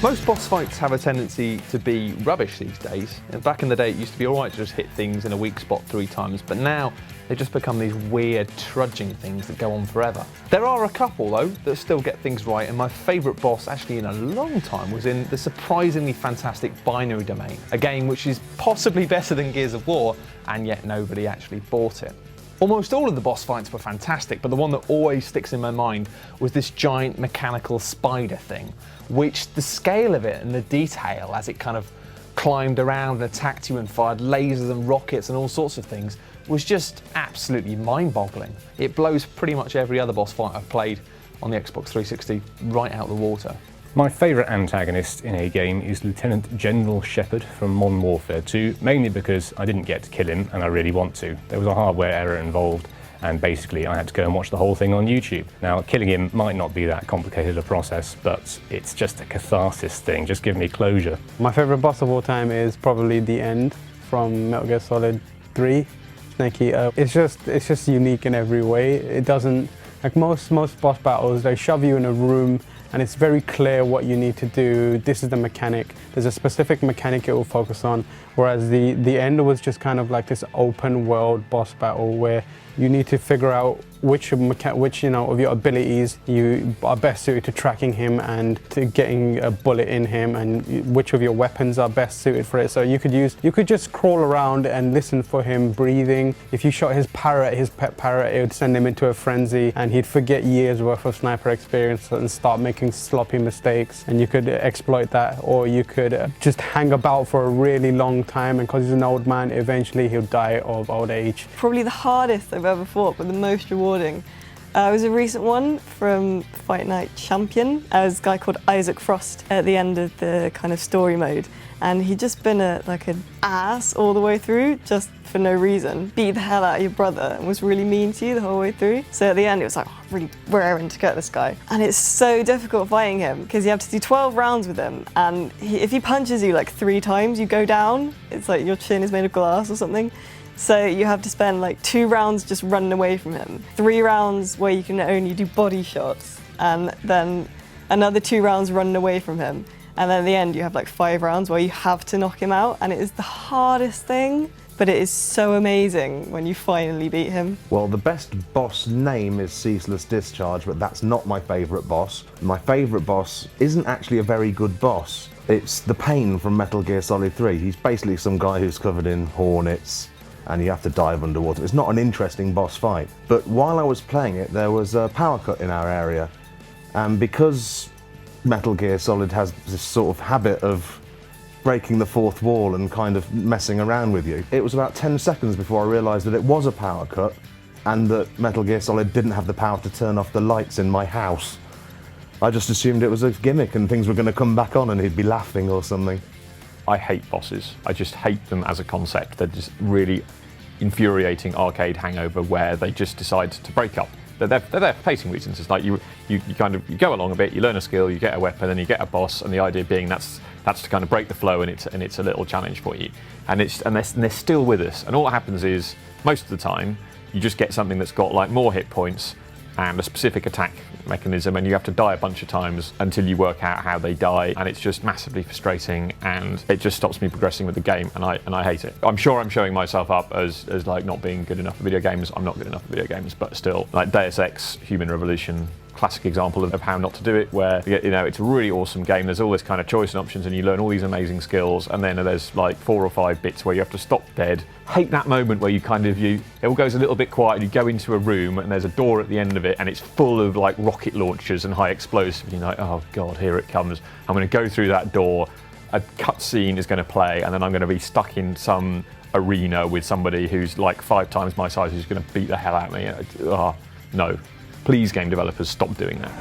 Most boss fights have a tendency to be rubbish these days. And back in the day, it used to be alright to just hit things in a weak spot 3 times, but now they've just become these weird, trudging things that go on forever. There are a couple, though, that still get things right, and my favourite boss, actually in a long time, was in the surprisingly fantastic Binary Domain, a game which is possibly better than Gears of War, and yet nobody actually bought it. Almost all of the boss fights were fantastic, but the one that always sticks in my mind was this giant mechanical spider thing, which the scale of it and the detail as it kind of climbed around and attacked you and fired lasers and rockets and all sorts of things was just absolutely mind-boggling. It blows pretty much every other boss fight I've played on the Xbox 360 right out the water. My favourite antagonist in a game is Lieutenant General Shepard from Modern Warfare 2, mainly because I didn't get to kill him and I really want to. There was a hardware error involved and basically I had to go and watch the whole thing on YouTube. Now, killing him might not be that complicated a process, but it's just a catharsis thing, just give me closure. My favourite boss of all time is probably the end from Metal Gear Solid 3, Snake Eater. It's just unique in every way. It doesn't, like most boss battles, they shove you in a room and it's very clear what you need to do. This is the mechanic. There's a specific mechanic it will focus on, whereas the end was just kind of like this open world boss battle where you need to figure out which of your abilities you are best suited to tracking him and to getting a bullet in him, and which of your weapons are best suited for it. So you could just crawl around and listen for him breathing. If you shot his pet parrot, it would send him into a frenzy and he'd forget years worth of sniper experience and start making sloppy mistakes, and you could exploit that, or you could just hang about for a really long time, and because he's an old man, eventually he'll die of old age. Probably the hardest I've ever fought, but the most rewarding. It was a recent one from Fight Night Champion. There was a guy called Isaac Frost at the end of the kind of story mode, and he'd just been like an ass all the way through, just for no reason. Beat the hell out of your brother and was really mean to you the whole way through. So at the end it was like, oh, really raring to get this guy. And it's so difficult fighting him because you have to do 12 rounds with him, and if he punches you like 3 times, you go down. It's like your chin is made of glass or something. So you have to spend like 2 rounds just running away from him, 3 rounds where you can only do body shots, and then another 2 rounds running away from him. And then at the end you have like 5 rounds where you have to knock him out, and it is the hardest thing, but it is so amazing when you finally beat him. Well, the best boss name is Ceaseless Discharge, but that's not my favourite boss. My favourite boss isn't actually a very good boss. It's the Pain from Metal Gear Solid 3. He's basically some guy who's covered in hornets, and you have to dive underwater. It's not an interesting boss fight. But while I was playing it, there was a power cut in our area. And because Metal Gear Solid has this sort of habit of breaking the fourth wall and kind of messing around with you, it was about 10 seconds before I realised that it was a power cut and that Metal Gear Solid didn't have the power to turn off the lights in my house. I just assumed it was a gimmick and things were going to come back on and he'd be laughing or something. I hate bosses. I just hate them as a concept. They're just really infuriating arcade hangover where they just decide to break up. They're there for pacing reasons. It's like you go along a bit, you learn a skill, you get a weapon, then you get a boss, and the idea being that's to kind of break the flow, and it's a little challenge for you. And they're still with us. And all that happens is most of the time you just get something that's got like more hit points and a specific attack mechanism, and you have to die a bunch of times until you work out how they die, and it's just massively frustrating, and it just stops me progressing with the game, and I hate it. I'm sure I'm showing myself up as like not being good enough at video games. I'm not good enough at video games, but still, like Deus Ex Human Revolution, classic example of how not to do it, where it's a really awesome game, there's all this kind of choice and options and you learn all these amazing skills, and then there's like 4 or 5 bits where you have to stop dead. Hate that moment where it all goes a little bit quiet and you go into a room and there's a door at the end of it and it's full of like rocket launchers and high explosives, and you're like, oh god, here it comes. I'm going to go through that door, a cutscene is going to play, and then I'm going to be stuck in some arena with somebody who's like 5 times my size who's going to beat the hell out of me. No. Please, game developers, stop doing that.